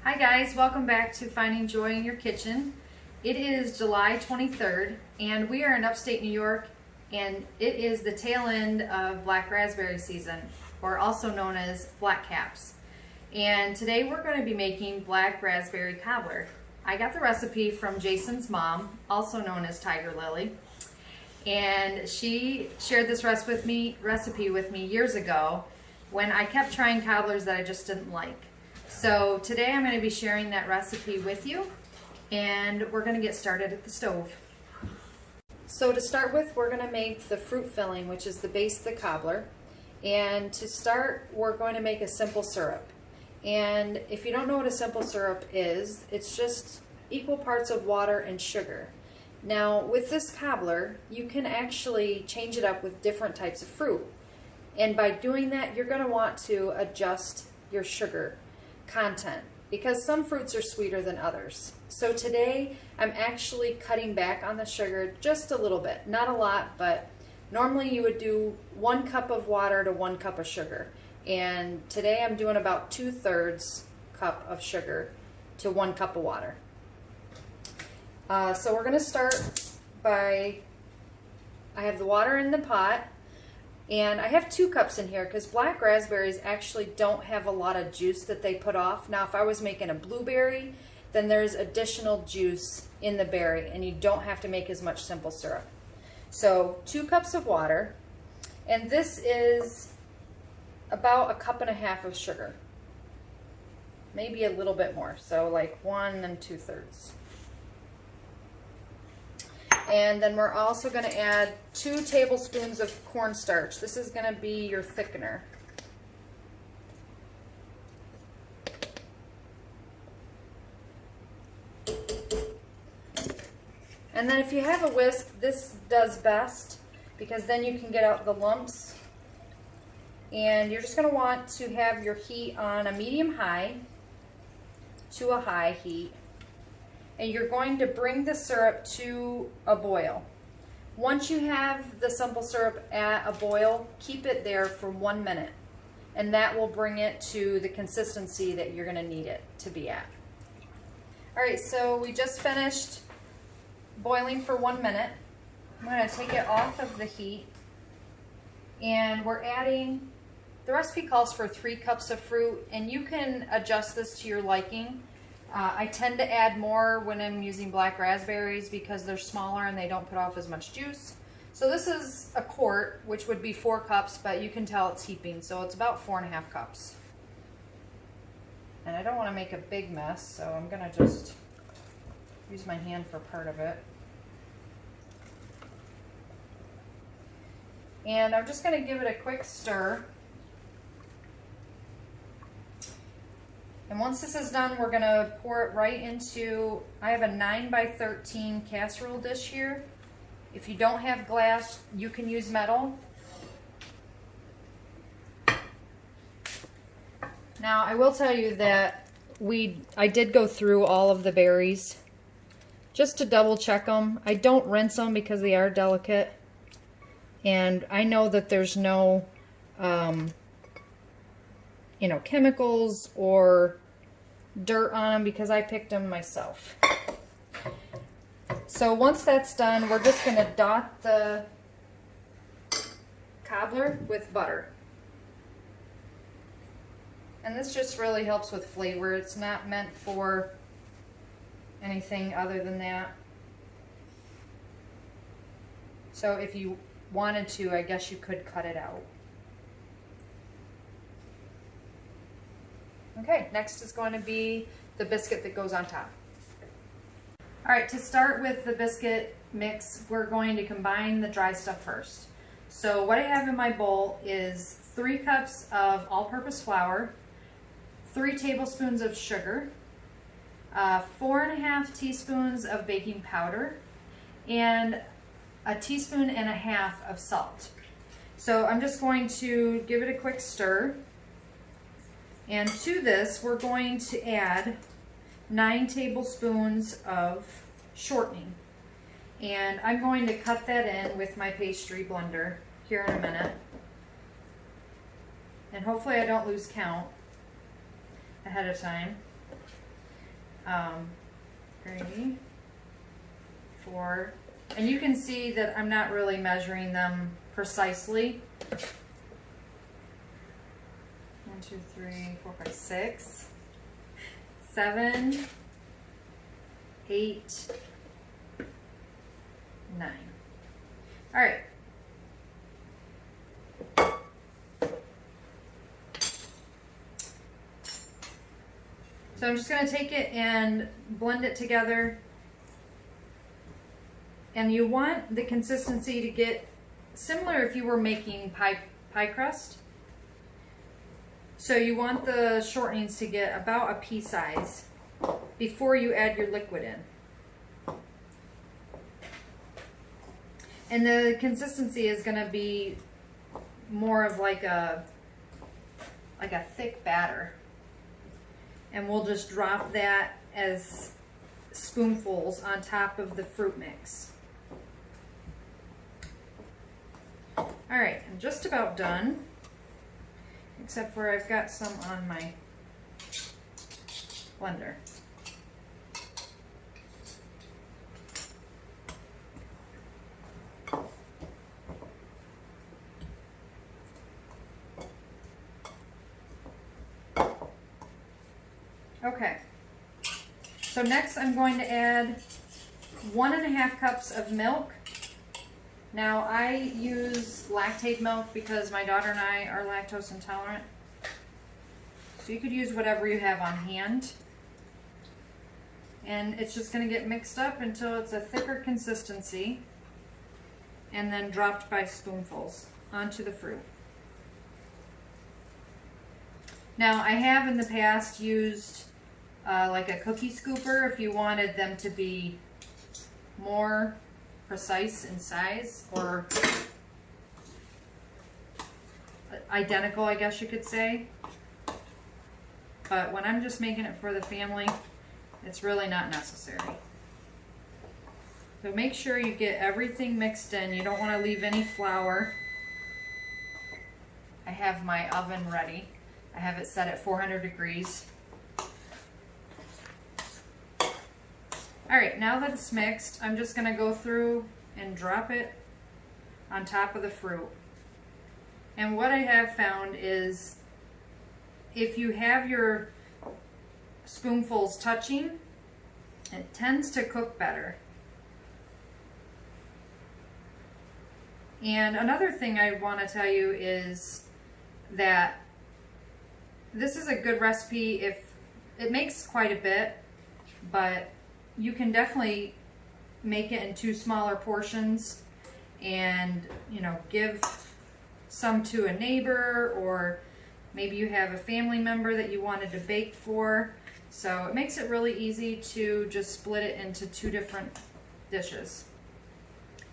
Hi guys, welcome back to Finding Joy in Your Kitchen. It is July 23rd and we are in upstate New York, and it is the tail end of black raspberry season, or also known as black caps. And today we're going to be making black raspberry cobbler. I got the recipe from Jason's mom, also known as Tiger Lily, and she shared this recipe with me years ago when I kept trying cobblers that I just didn't like. So today I'm going to be sharing that recipe with you, and we're going to get started at the stove. So to start with, we're going to make the fruit filling, which is the base of the cobbler. And to start, we're going to make a simple syrup. And if you don't know what a simple syrup is, it's just equal parts of water and sugar. Now with this cobbler, you can actually change it up with different types of fruit. And by doing that, you're going to want to adjust your sugar content, because some fruits are sweeter than others. So today I'm actually cutting back on the sugar just a little bit, not a lot, but normally you would do 1 cup of water to 1 cup of sugar, and today I'm doing about 2/3 cup of sugar to 1 cup of water. So we're going to start by, I have the water in the pot. And I have 2 cups in here because black raspberries actually don't have a lot of juice that they put off. Now if I was making a blueberry, then there's additional juice in the berry and you don't have to make as much simple syrup. So 2 cups of water, and this is about 1.5 cups of sugar. Maybe a little bit more, so like 1 2/3. And then we're also going to add 2 tablespoons of cornstarch. This is going to be your thickener. And then if you have a whisk, this does best because then you can get out the lumps. And you're just going to want to have your heat on a medium-high to a high heat. And you're going to bring the syrup to a boil. Once you have the simple syrup at a boil, keep it there for 1 minute, and that will bring it to the consistency that you're going to need it to be at. Alright, so we just finished boiling for 1 minute. I'm going to take it off of the heat, and we're adding, the recipe calls for 3 cups of fruit, and you can adjust this to your liking. I tend to add more when I'm using black raspberries because they're smaller and they don't put off as much juice. So this is a quart, which would be 4 cups, but you can tell it's heaping, so it's about 4.5 cups. And I don't want to make a big mess, so I'm going to just use my hand for part of it. And I'm just going to give it a quick stir. And once this is done, we're going to pour it right into, I have a 9x13 casserole dish here. If you don't have glass, you can use metal. Now, I will tell you that I did go through all of the berries just to double check them. I don't rinse them because they are delicate. And I know that there's no chemicals or dirt on them because I picked them myself. So once that's done, we're just going to dot the cobbler with butter. And this just really helps with flavor. It's not meant for anything other than that. So if you wanted to, I guess you could cut it out. Okay, next is going to be the biscuit that goes on top. Alright, to start with the biscuit mix, we're going to combine the dry stuff first. So what I have in my bowl is 3 cups of all-purpose flour, 3 tablespoons of sugar, 4.5 teaspoons of baking powder, and 1.5 teaspoons of salt. So I'm just going to give it a quick stir. And to this, we're going to add 9 tablespoons of shortening. And I'm going to cut that in with my pastry blender here in a minute. And hopefully I don't lose count ahead of time. 3, 4, and you can see that I'm not really measuring them precisely. 1, 2, 3, 4, 5, 6, 7, 8, 9. All right. So I'm just going to take it and blend it together. And you want the consistency to get similar if you were making pie crust. So you want the shortenings to get about a pea size before you add your liquid in. And the consistency is going to be more of like a thick batter. And we'll just drop that as spoonfuls on top of the fruit mix. All right, I'm just about done, except for I've got some on my blender. Okay, so next I'm going to add 1½ cups of milk. Now I use lactate milk because my daughter and I are lactose intolerant. So you could use whatever you have on hand. And it's just going to get mixed up until it's a thicker consistency and then dropped by spoonfuls onto the fruit. Now I have in the past used like a cookie scooper if you wanted them to be more precise in size, or identical, I guess you could say. But when I'm just making it for the family, it's really not necessary. So make sure you get everything mixed in. You don't want to leave any flour. I have my oven ready. I have it set at 400 degrees. All right, now that it's mixed, I'm just gonna go through and drop it on top of the fruit. And what I have found is if you have your spoonfuls touching, it tends to cook better. And another thing I want to tell you is that this is a good recipe if it makes quite a bit, but you can definitely make it in 2 smaller portions and, you know, give some to a neighbor, or maybe you have a family member that you wanted to bake for. So it makes it really easy to just split it into 2 different dishes.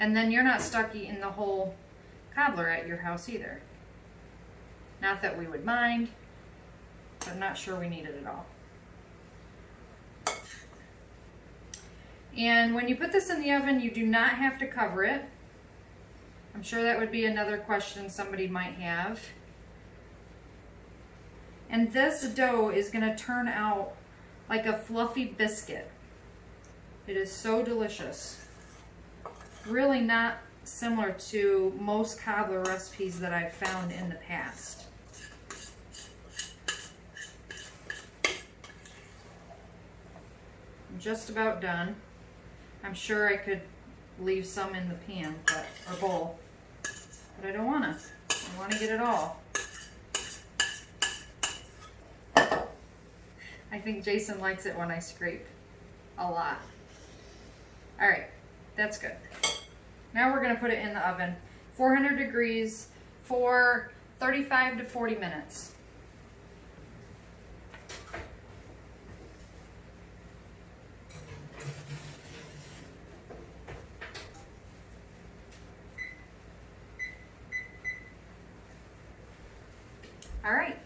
And then you're not stuck eating the whole cobbler at your house either. Not that we would mind, but I'm not sure we need it at all. And when you put this in the oven, you do not have to cover it. I'm sure that would be another question somebody might have. And this dough is going to turn out like a fluffy biscuit. It is so delicious. Really not similar to most cobbler recipes that I've found in the past. I'm just about done. I'm sure I could leave some in the pan, or bowl, but I don't want to. I want to get it all. I think Jason likes it when I scrape a lot. All right, that's good. Now we're going to put it in the oven, 400 degrees for 35 to 40 minutes. All right,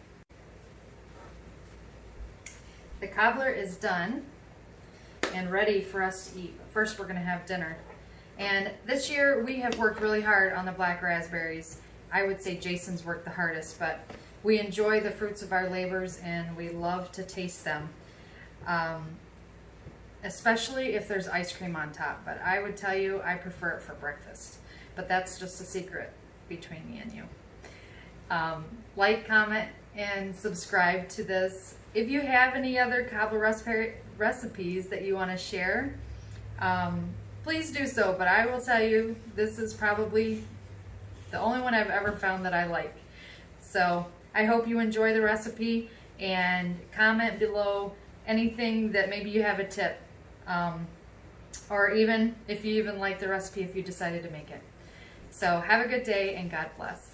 the cobbler is done and ready for us to eat. But first we're gonna have dinner. And this year we have worked really hard on the black raspberries. I would say Jason's worked the hardest, but we enjoy the fruits of our labors and we love to taste them. especially if there's ice cream on top. But I would tell you I prefer it for breakfast. But that's just a secret between me and you. Like, comment, and subscribe to this. If you have any other Cobbler recipes that you want to share, please do so. But I will tell you, this is probably the only one I've ever found that I like. So I hope you enjoy the recipe, and comment below anything that maybe you have a tip, or even if you even like the recipe if you decided to make it. So have a good day, and God bless.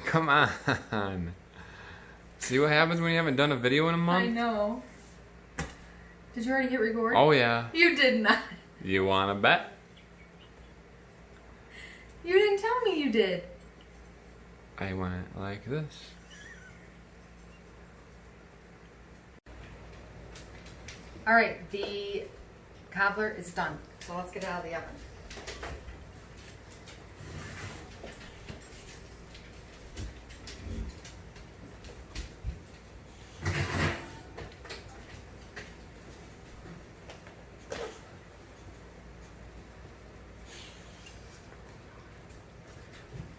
Come on. See what happens when you haven't done a video in a month? I know. Did you already hit record? Oh yeah. You did not. You wanna bet? You didn't tell me you did. I went like this. All right, the cobbler is done. So let's get it out of the oven.